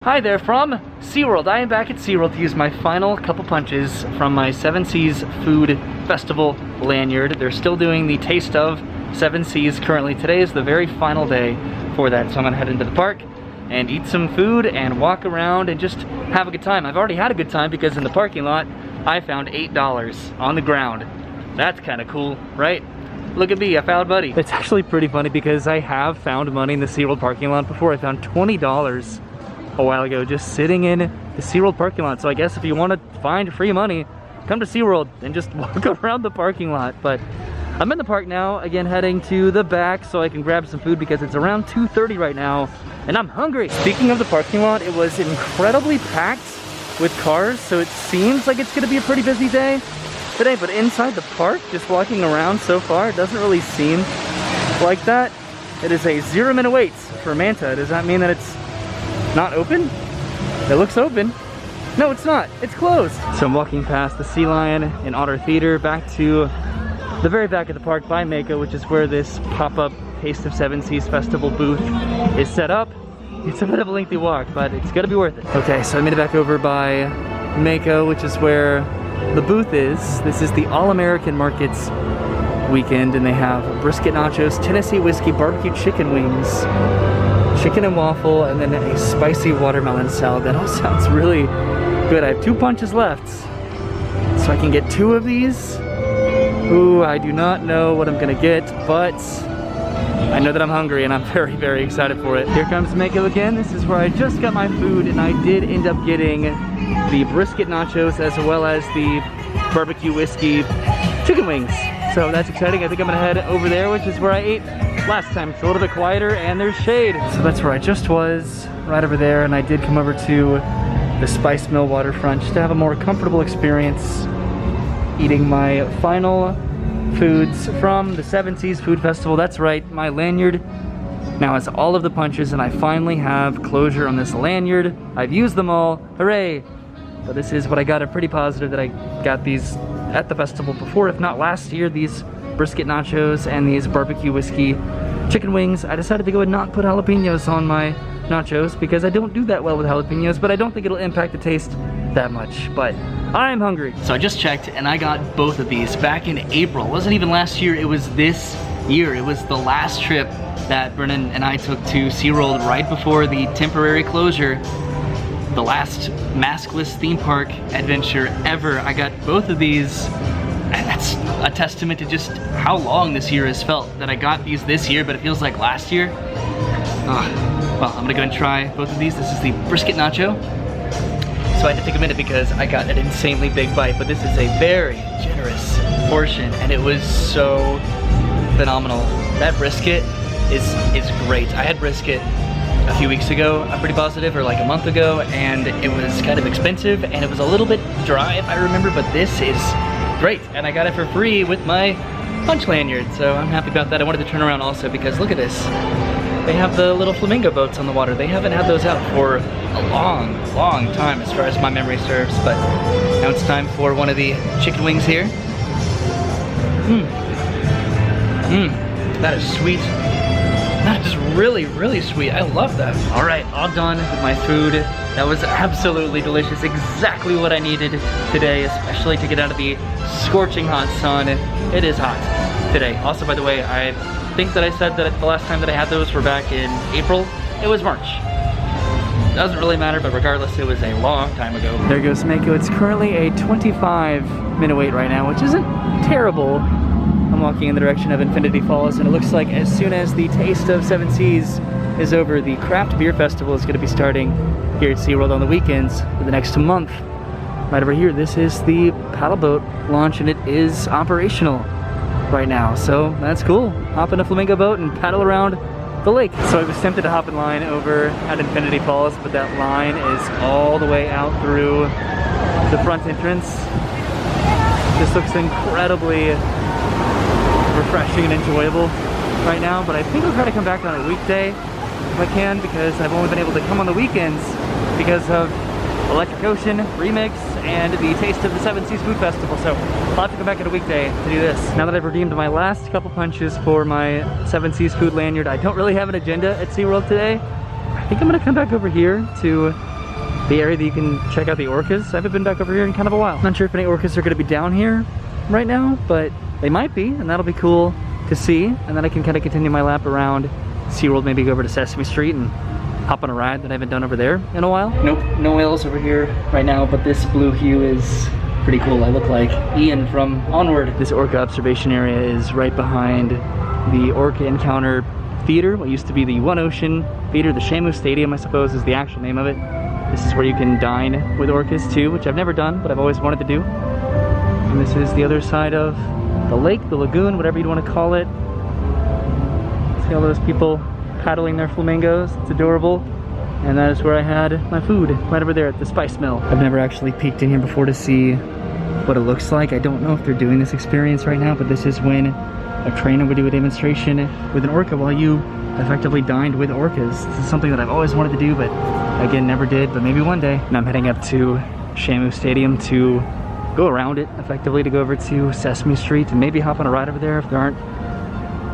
Hi there from SeaWorld. I am back at SeaWorld to use my final couple punches from my Seven Seas Food Festival lanyard. They're still doing the Taste of Seven Seas currently. Today is the very final day for that, so I'm gonna head into the park and eat some food and walk around and just have a good time. I've already had a good time because in the parking lot, I found $8 on the ground. That's kind of cool, right? Look at me, I found money. It's actually pretty funny because I have found money in the SeaWorld parking lot before. I found $20 a while ago just sitting in the SeaWorld parking lot. So I guess if you want to find free money, come to SeaWorld and just walk around the parking lot. But I'm in the park now, again heading to the back so I can grab some food because it's around 2:30 right now and I'm hungry. Speaking of the parking lot, it was incredibly packed with cars, so it seems like it's gonna be a pretty busy day today, but inside the park, just walking around so far, it doesn't really seem like that. It is a 0-minute wait for Manta. Does that mean that it's not open? It looks open. No, it's not. It's closed. So I'm walking past the Sea Lion and Otter Theater back to the very back of the park by Mako, which is where this pop-up Taste of Seven Seas Festival booth is set up. It's a bit of a lengthy walk, but it's gonna be worth it. Okay, so I made it back over by Mako, which is where the booth is. This is the All-American Markets weekend, and they have brisket nachos, Tennessee whiskey, barbecue chicken wings, chicken and waffle, and then a spicy watermelon salad. That all sounds really good. I have 2 punches left, so I can get 2 of these. Ooh, I do not know what I'm gonna get, but I know that I'm hungry and I'm very, very excited for it. Here comes Mako again. This is where I just got my food, and I did end up getting the brisket nachos as well as the barbecue whiskey chicken wings. So that's exciting. I think I'm gonna head over there, which is where I ate last time. It's a little bit quieter and there's shade. So that's where I just was, right over there, and I did come over to the Spice Mill waterfront just to have a more comfortable experience eating my final foods from the Seven Seas Food Festival. That's right, my lanyard now has all of the punches and I finally have closure on this lanyard. I've used them all, hooray! But this is what I got. I'm pretty positive that I got these at the festival before, if not last year, these brisket nachos and these barbecue whiskey chicken wings. I decided to go and not put jalapenos on my nachos because I don't do that well with jalapenos, but I don't think it'll impact the taste that much. But I'm hungry. So I just checked and I got both of these back in April. It wasn't even last year, it was this year. It was the last trip that Brennan and I took to SeaWorld right before the temporary closure. The last maskless theme park adventure ever. I got both of these, and that's a testament to just how long this year has felt that I got these this year, but it feels like last year. Well, I'm gonna go and try both of these. This is the brisket nacho. So I had to take a minute because I got an insanely big bite, but this is a very generous portion, and it was so phenomenal. That brisket is great. I had brisket a few weeks ago, I'm pretty positive, or like a month ago, and it was kind of expensive and it was a little bit dry if I remember, but this is great, and I got it for free with my punch lanyard, so I'm happy about that. I wanted to turn around also because look at this. They have the little flamingo boats on the water. They haven't had those out for a long, long time as far as my memory serves, but now it's time for one of the chicken wings here. That is sweet. That is really, really sweet. I love that. All right, all done with my food. That was absolutely delicious. Exactly what I needed today, especially to get out of the scorching hot sun. It is hot today. Also, by the way, I think that I said that the last time that I had those were back in April. It was March. Doesn't really matter, but regardless, it was a long time ago. There goes Mako. It's currently a 25-minute wait right now, which isn't terrible. I'm walking in the direction of Infinity Falls, and it looks like as soon as the Taste of Seven Seas is over, the Craft Beer Festival is going to be starting here at SeaWorld on the weekends for the next month. Right over here, this is the paddle boat launch, and it is operational right now, so that's cool. Hop in a flamingo boat and paddle around the lake. So I was tempted to hop in line over at Infinity Falls, but that line is all the way out through the front entrance. This looks incredibly refreshing and enjoyable right now, but I think I'll try to come back on a weekday if I can, because I've only been able to come on the weekends because of Electric Ocean, Remix, and the Taste of the Seven Seas Food Festival, so I'll have to come back on a weekday to do this. Now that I've redeemed my last couple punches for my Seven Seas Food lanyard, I don't really have an agenda at SeaWorld today. I think I'm gonna come back over here to the area that you can check out the orcas. I haven't been back over here in kind of a while. Not sure if any orcas are gonna be down here right now, but they might be, and that'll be cool to see. And then I can kind of continue my lap around SeaWorld, maybe go over to Sesame Street and hop on a ride that I haven't done over there in a while. Nope, no whales over here right now, but this blue hue is pretty cool. I look like Ian from Onward. This orca observation area is right behind the Orca Encounter Theater, what used to be the One Ocean Theater. The Shamu Stadium, I suppose, is the actual name of it. This is where you can dine with orcas too, which I've never done, but I've always wanted to do. And this is the other side of the lake, the lagoon, whatever you'd want to call it. See all those people paddling their flamingos. It's adorable. And that is where I had my food, right over there at the spice mill. I've never actually peeked in here before to see what it looks like. I don't know if they're doing this experience right now, but this is when a trainer would do a demonstration with an orca while you effectively dined with orcas. This is something that I've always wanted to do, but again, never did, but maybe one day. And I'm heading up to Shamu Stadium to go around it, effectively to go over to Sesame Street and maybe hop on a ride over there if there aren't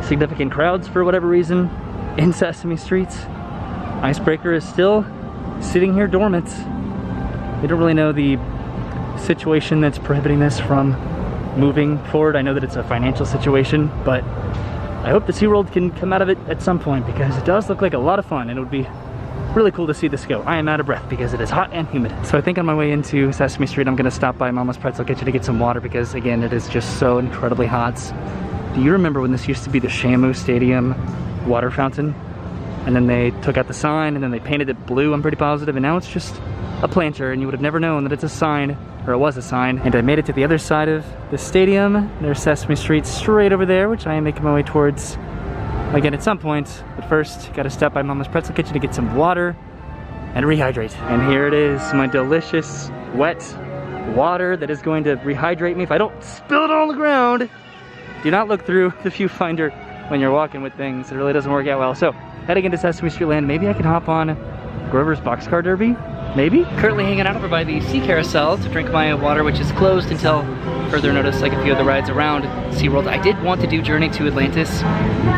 significant crowds for whatever reason in Sesame Street. Icebreaker is still sitting here dormant. They don't really know the situation that's prohibiting this from moving forward. I know that it's a financial situation, but I hope the SeaWorld can come out of it at some point because it does look like a lot of fun and it would be really cool to see this go. I am out of breath because it is hot and humid. So I think on my way into Sesame Street, I'm gonna stop by Mama's Pretzel Kitchen to get some water because again, it is just so incredibly hot. Do you remember when this used to be the Shamu Stadium water fountain? And then they took out the sign and then they painted it blue, I'm pretty positive, and now it's just a planter and you would have never known that it's a sign, or it was a sign. And I made it to the other side of the stadium. There's Sesame Street straight over there, which I am making my way towards again at some point. But first, gotta stop by Mama's Pretzel Kitchen to get some water and rehydrate. And here it is, my delicious, wet water that is going to rehydrate me if I don't spill it on the ground. Do not look through the viewfinder when you're walking with things. It really doesn't work out well. So, heading into Sesame Street Land, maybe I can hop on Grover's Boxcar Derby? Maybe? Currently hanging out over by the Sea Carousel to drink my water, which is closed until further notice, like a few of the rides around SeaWorld. I did want to do Journey to Atlantis,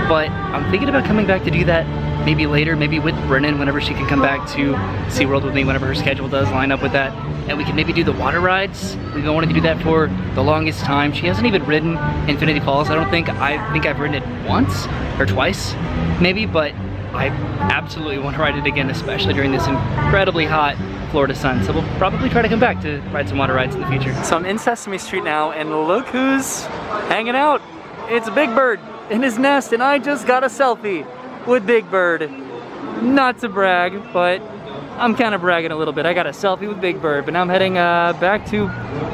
but I'm thinking about coming back to do that maybe later, maybe with Brennan whenever she can come back to SeaWorld with me, whenever her schedule does line up with that. And we can maybe do the water rides. We've been wanting to do that for the longest time. She hasn't even ridden Infinity Falls. I think I've ridden it once or twice, maybe, but I absolutely want to ride it again, especially during this incredibly hot Florida sun. So we'll probably try to come back to ride some water rides in the future. So I'm in Sesame Street now, and look who's hanging out. It's Big Bird in his nest, and I just got a selfie with Big Bird. Not to brag, but I'm kind of bragging a little bit. I got a selfie with Big Bird, but now I'm heading back to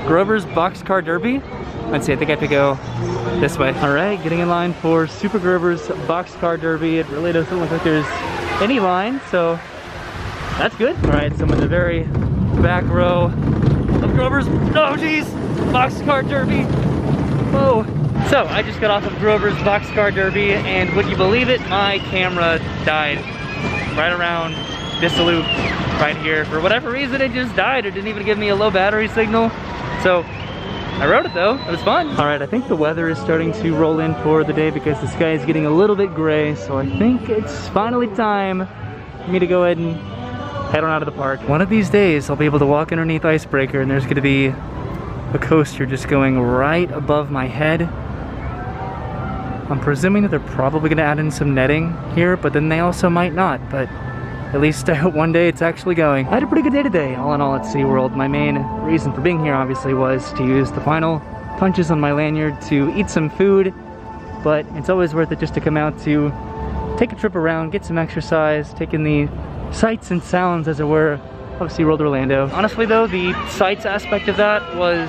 Grover's Boxcar Derby. Let's see, I think I have to go this way. All right, getting in line for Super Grover's Boxcar Derby. It really doesn't look like there's any line, so that's good. All right, so I'm in the very back row of Grover's, oh geez, Boxcar Derby. Whoa. So I just got off of Grover's Boxcar Derby, and would you believe it, my camera died right around this loop right here. For whatever reason, it just died. It didn't even give me a low battery signal. So I rode it though, it was fun. All right, I think the weather is starting to roll in for the day because the sky is getting a little bit gray. So I think it's finally time for me to go ahead and head on out of the park. One of these days, I'll be able to walk underneath Icebreaker and there's gonna be a coaster just going right above my head. I'm presuming that they're probably gonna add in some netting here, but then they also might not, but at least I hope one day it's actually going. I had a pretty good day today, all in all, at SeaWorld. My main reason for being here, obviously, was to use the final punches on my lanyard to eat some food, but it's always worth it just to come out to take a trip around, get some exercise, take in the sights and sounds, as it were, of SeaWorld Orlando. Honestly though, the sights aspect of that was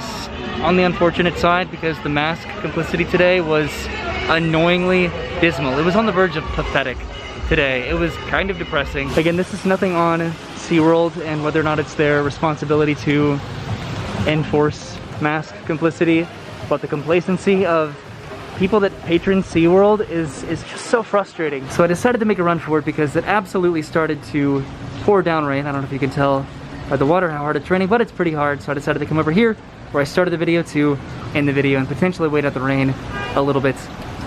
on the unfortunate side because the mask complicity today was annoyingly dismal. It was on the verge of pathetic today. It was kind of depressing. Again, this is nothing on SeaWorld and whether or not it's their responsibility to enforce mask complicity, but the complacency of people that patron SeaWorld is just so frustrating. So I decided to make a run for it because it absolutely started to pour down rain. I don't know if you can tell by the water how hard it's raining, but it's pretty hard. So I decided to come over here where I started the video to end the video and potentially wait out the rain a little bit.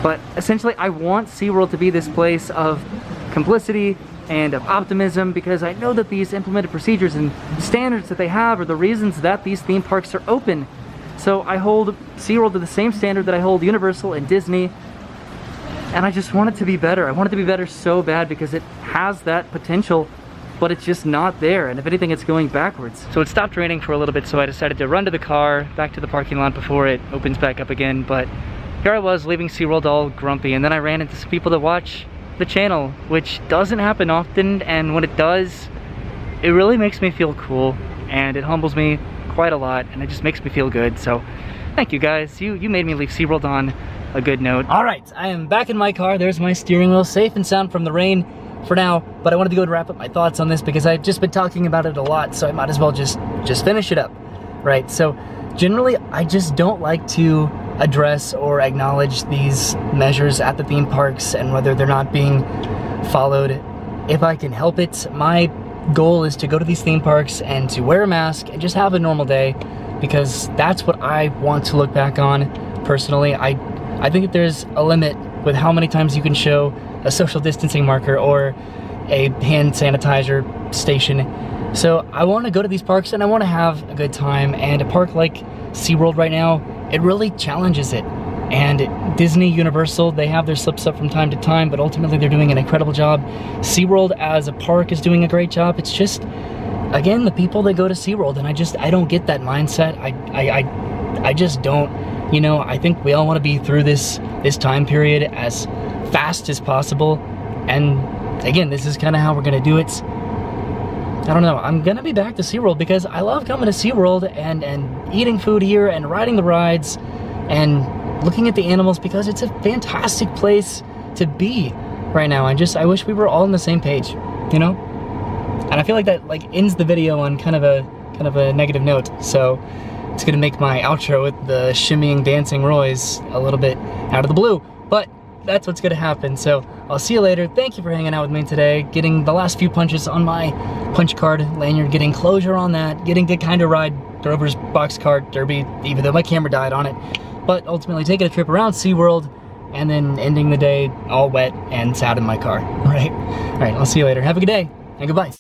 But essentially, I want SeaWorld to be this place of complicity, and of optimism, because I know that these implemented procedures and standards that they have are the reasons that these theme parks are open. So I hold SeaWorld to the same standard that I hold Universal and Disney, and I just want it to be better. I want it to be better so bad because it has that potential, but it's just not there, and if anything, it's going backwards. So it stopped raining for a little bit, so I decided to run to the car, back to the parking lot before it opens back up again, but here I was leaving SeaWorld all grumpy, and then I ran into some people that watch the channel, which doesn't happen often, and when it does, it really makes me feel cool, and it humbles me quite a lot, and it just makes me feel good. So thank you guys. You made me leave SeaWorld on a good note. All right, I am back in my car. There's my steering wheel, safe and sound from the rain for now, but I wanted to go and wrap up my thoughts on this because I've just been talking about it a lot, so I might as well just finish it up, right? So generally, I just don't like to address or acknowledge these measures at the theme parks and whether they're not being followed. If I can help it, my goal is to go to these theme parks and to wear a mask and just have a normal day, because that's what I want to look back on personally. I think that there's a limit with how many times you can show a social distancing marker or a hand sanitizer station. So I want to go to these parks and I want to have a good time, and a park like SeaWorld right now, it really challenges it. And Disney, Universal, they have their slips up from time to time, but ultimately they're doing an incredible job. SeaWorld as a park is doing a great job. It's just, again, the people that go to SeaWorld, and I don't get that mindset. I just don't. You know, I think we all want to be through this time period as fast as possible, and again, this is kind of how we're gonna do it. I don't know, I'm gonna be back to SeaWorld because I love coming to SeaWorld and eating food here and riding the rides and looking at the animals, because it's a fantastic place to be right now. I wish we were all on the same page, you know? And I feel like that ends the video on kind of a negative note, so it's gonna make my outro with the shimmying dancing Roys a little bit out of the blue, but that's what's gonna happen. So I'll see you later. Thank you for hanging out with me today, getting the last few punches on my punch card lanyard, getting closure on that, getting to kind of ride Grover's box cart derby, even though my camera died on it, but ultimately taking a trip around SeaWorld and then ending the day all wet and sad in my car, right? All right, I'll see you later. Have a good day and goodbye.